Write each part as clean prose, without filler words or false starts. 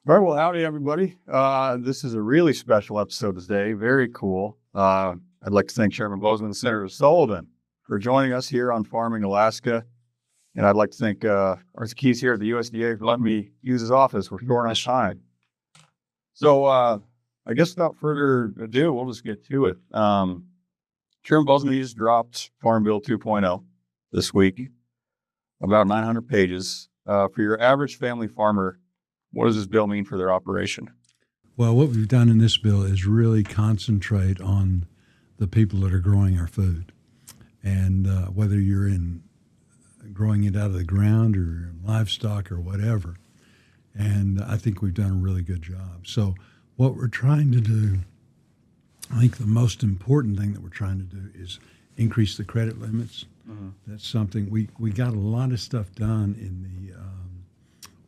All right, well, howdy, everybody. This is a really special episode today. Very cool. I'd like to thank Chairman Boozman and Senator Sullivan for joining us here on Farming Alaska. And I'd like to thank Arthur Keys here at the USDA for letting me use his office. We're short on time. So I guess without further ado, we'll just get to it. Chairman Boozman just dropped Farm Bill 2.0 this week, about 900 pages. For your average family farmer, what does this bill mean for their operation? Well, what we've done in this bill is really concentrate on the people that are growing our food. And whether you're in growing it out of the ground or livestock or whatever. And I think we've done a really good job. So what we're trying to do, I think the most important thing that we're trying to do is increase the credit limits. Mm-hmm. That's something we got a lot of stuff done in the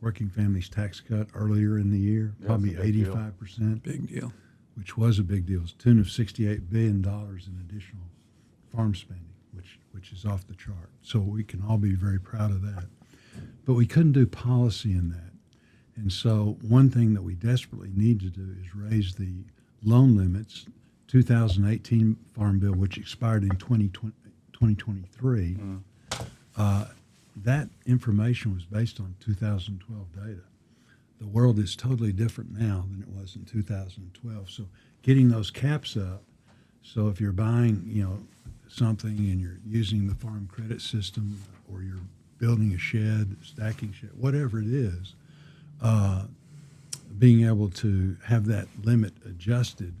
Working Families Tax Cut earlier in the year, probably 85%. Big deal. Which was a big deal. It's to the tune of $68 billion in additional farm spending, which is off the chart. So we can all be very proud of that. But we couldn't do policy in that. And so one thing that we desperately need to do is raise the loan limits. 2018 Farm Bill, which expired in 2023, that information was based on 2012 data. The world is totally different now than it was in 2012. So getting those caps up, so if you're buying, something and you're using the farm credit system or you're building a shed, stacking shed, whatever it is, being able to have that limit adjusted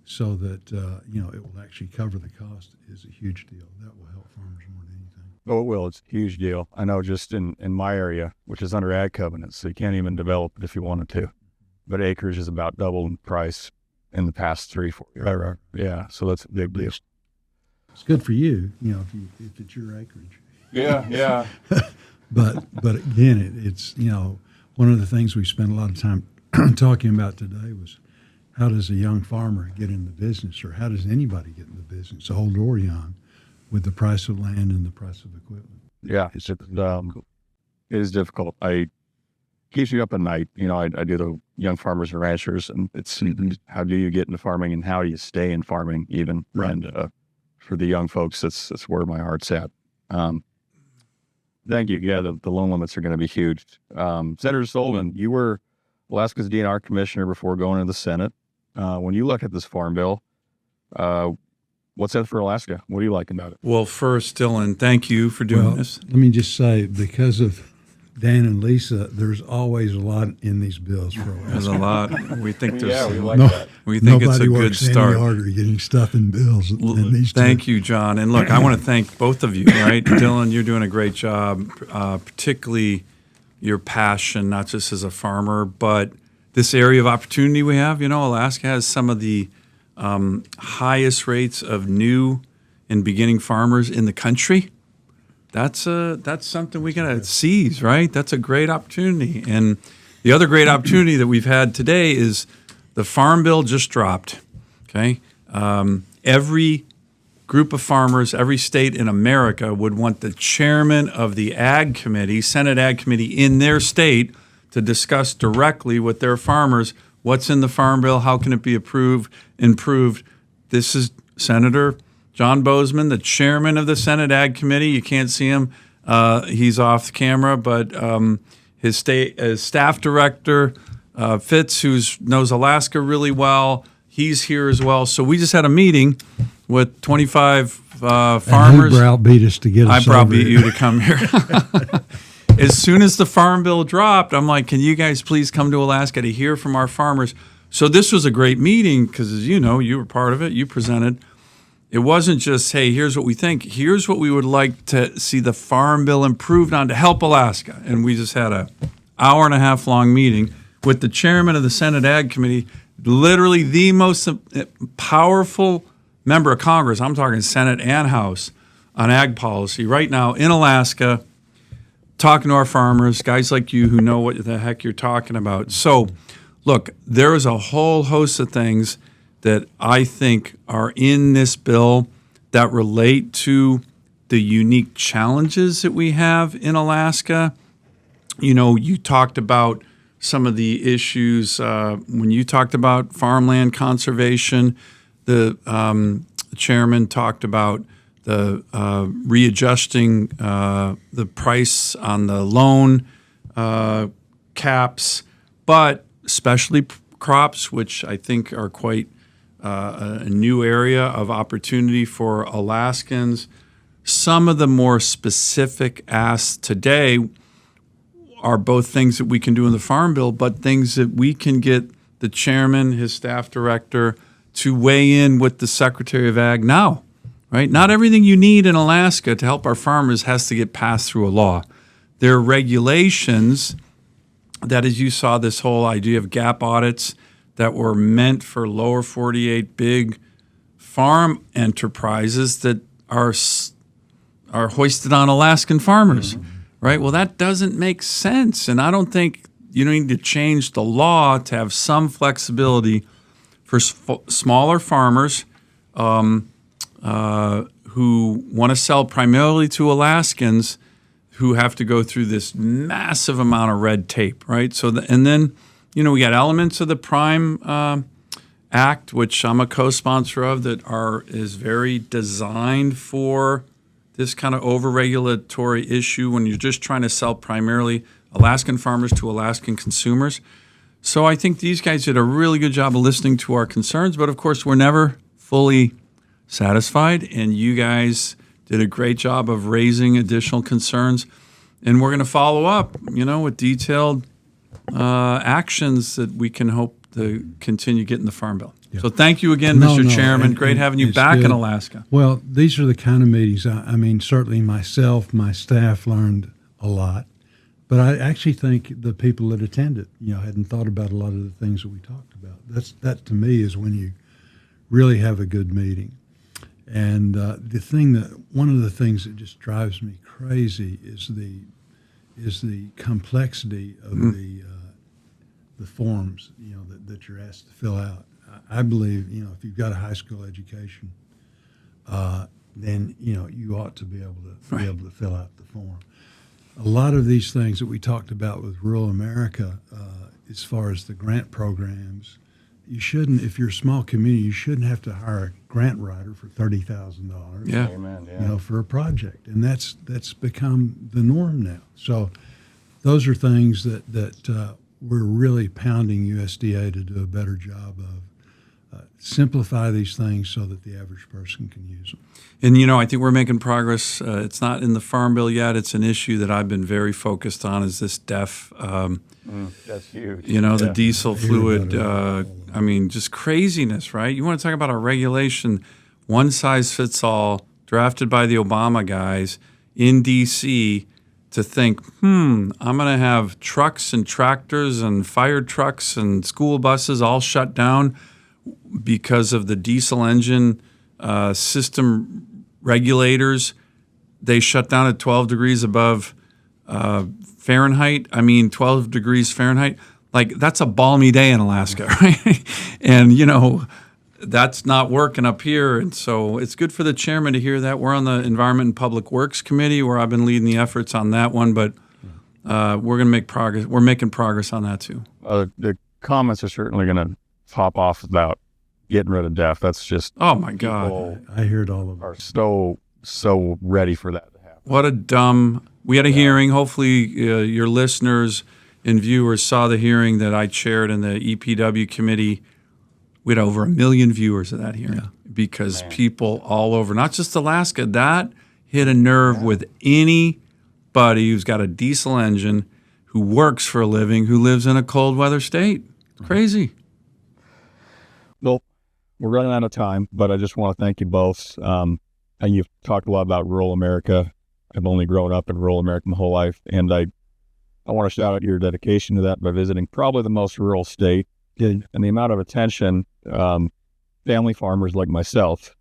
so that, it will actually cover the cost is a huge deal. That will help farmers more than anything. Oh, it will. It's a huge deal. I know just in my area, which is under ag covenants, so you can't even develop it if you wanted to. But acreage is about double in price in the past 3-4 years. Right. Yeah, so that's a big deal. It's good for you, if it's your acreage. Yeah. But again, it's one of the things we spent a lot of time talking about today was how does a young farmer get in the business, or how does anybody get in the business, old or young, with the price of land and the price of equipment? Yeah, it is difficult. It keeps me up at night. I do the young farmers and ranchers, and it's how do you get into farming and how do you stay in farming even? Right. And for the young folks, that's where my heart's at. Thank you. Yeah, the loan limits are going to be huge. Senator Sullivan, you were Alaska's DNR commissioner before going to the Senate. When you look at this farm bill, what's in it for Alaska? What do you like about it? Well, first, Dylan, thank you for doing this. Let me just say, because of Dan and Lisa, there's always a lot in these bills for Alaska. There's a lot. We think there's. We like that. We think it's a good start. Nobody works any harder getting stuff in bills than these two. Thank you, John. And look, I want to thank both of you. Right, Dylan, you're doing a great job, particularly your passion, not just as a farmer, but this area of opportunity we have. Alaska has some of the highest rates of new and beginning farmers in the country. That's something we gotta seize, right? That's a great opportunity. And the other great opportunity that we've had today is the Farm Bill just dropped. Okay, every group of farmers, every state in America would want the chairman of the Ag Committee, Senate Ag Committee in their state, to discuss directly with their farmers what's in the Farm Bill, how can it be improved. This is Senator John Boozman, the chairman of the Senate Ag Committee. You can't see him. He's off the camera, but his staff director, Fitz, who knows Alaska really well, he's here as well. So we just had a meeting with 25 farmers. And who browbeat us to get us I browbeat over you to come here. As soon as the Farm Bill dropped, I'm like, can you guys please come to Alaska to hear from our farmers? So this was a great meeting because, as you know, you were part of it. You presented. It wasn't just, hey, here's what we think. Here's what we would like to see the Farm Bill improved on to help Alaska. And we just had an hour-and-a-half long meeting with the chairman of the Senate Ag Committee, literally the most powerful member of Congress, I'm talking Senate and House, on ag policy right now in Alaska, talking to our farmers, guys like you who know what the heck you're talking about. So, look, there is a whole host of things that I think are in this bill that relate to the unique challenges that we have in Alaska. You talked about some of the issues. When you talked about farmland conservation, the chairman talked about the readjusting the price on the loan caps, but specialty crops, which I think are quite a new area of opportunity for Alaskans. Some of the more specific asks today are both things that we can do in the Farm Bill, but things that we can get the chairman, his staff director, to weigh in with the Secretary of Ag now, right? Not everything you need in Alaska to help our farmers has to get passed through a law. There are regulations that, as you saw, this whole idea of gap audits that were meant for lower 48 big farm enterprises that are hoisted on Alaskan farmers, right? Well, that doesn't make sense. And I don't think you need to change the law to have some flexibility for smaller farmers who want to sell primarily to Alaskans who have to go through this massive amount of red tape, right? So, and then, we got elements of the Prime Act, which I'm a co-sponsor of, that is very designed for this kind of over-regulatory issue when you're just trying to sell primarily Alaskan farmers to Alaskan consumers. So I think these guys did a really good job of listening to our concerns, but of course we're never fully satisfied, and you guys did a great job of raising additional concerns, and we're going to follow up, with detailed actions that we can hope to continue getting the Farm Bill. Yeah. So thank you again, Mr. Chairman. Great having you back in Alaska. Well, these are the kind of meetings, I mean, certainly myself, my staff learned a lot, but I actually think the people that attended, hadn't thought about a lot of the things that we talked about. That to me is when you really have a good meeting. And one of the things that just drives me crazy is the complexity of the forms, that you're asked to fill out. I believe, if you've got a high school education, then you ought to be able to fill out the form. A lot of these things that we talked about with rural America, as far as the grant programs, you shouldn't, if you're a small community, you shouldn't have to hire a grant writer for $30,000. Yeah. Amen. Yeah. For a project, and that's become the norm now. So those are things that we're really pounding USDA to do a better job of. Simplify these things so that the average person can use them. And, I think we're making progress. It's not in the Farm Bill yet. It's an issue that I've been very focused on, is this DEF. That's huge. The diesel fluid. Just craziness, right? You want to talk about a regulation, one size fits all, drafted by the Obama guys in D.C., to think, I'm going to have trucks and tractors and fire trucks and school buses all shut down because of the diesel engine system regulators. They shut down at 12 degrees above Fahrenheit. 12 degrees Fahrenheit. Like, that's a balmy day in Alaska, right? And, that's not working up here. And so it's good for the chairman to hear that. We're on the Environment and Public Works Committee, where I've been leading the efforts on that one, but we're going to make progress. We're making progress on that too. The comments are certainly going to pop off about getting rid of DEF. That's just, oh my God, I heard all of it. Are so ready for that to happen. What a dumb. We had a hearing. Hopefully, your listeners and viewers saw the hearing that I chaired in the EPW committee. We had over 1 million viewers at that hearing because people all over, not just Alaska, that hit a nerve with anybody who's got a diesel engine, who works for a living, who lives in a cold weather state. Crazy. Well, we're running out of time, but I just want to thank you both. And you've talked a lot about rural America. I've only grown up in rural America my whole life, and I want to shout out your dedication to that by visiting probably the most rural state. And the amount of attention family farmers like myself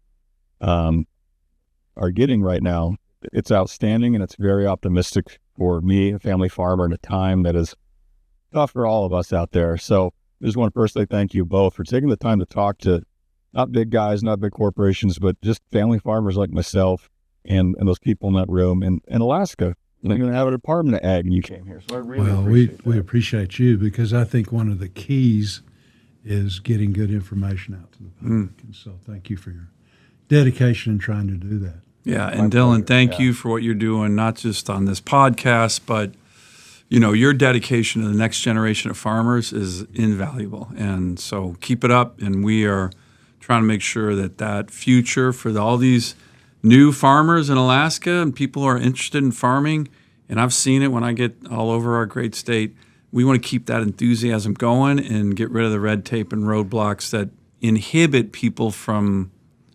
are getting right now, it's outstanding, and it's very optimistic for me, a family farmer, in a time that is tough for all of us out there. So I just want to personally thank you both for taking the time to talk to not big guys, not big corporations, but just family farmers like myself and those people in that room. And Alaska, We're going to have a department of ag, and you came here. So I really Well, appreciate we that. appreciate you because I think one of the keys is getting good information out to the public. And so thank you for your dedication in trying to do that. Yeah, My and Dylan, pleasure, thank yeah. you for what you're doing, not just on this podcast, but your dedication to the next generation of farmers is invaluable. And so keep it up, and we are trying to make sure that future for all these new farmers in Alaska and people who are interested in farming, and I've seen it when I get all over our great state, we want to keep that enthusiasm going and get rid of the red tape and roadblocks that inhibit people from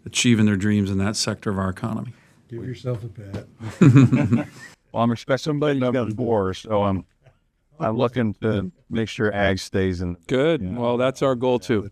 achieving their dreams in that sector of our economy. Give yourself a pat. Well, I'm expecting somebody to get more, so I'm looking to make sure ag stays in. Good. Yeah. Well, that's our goal too.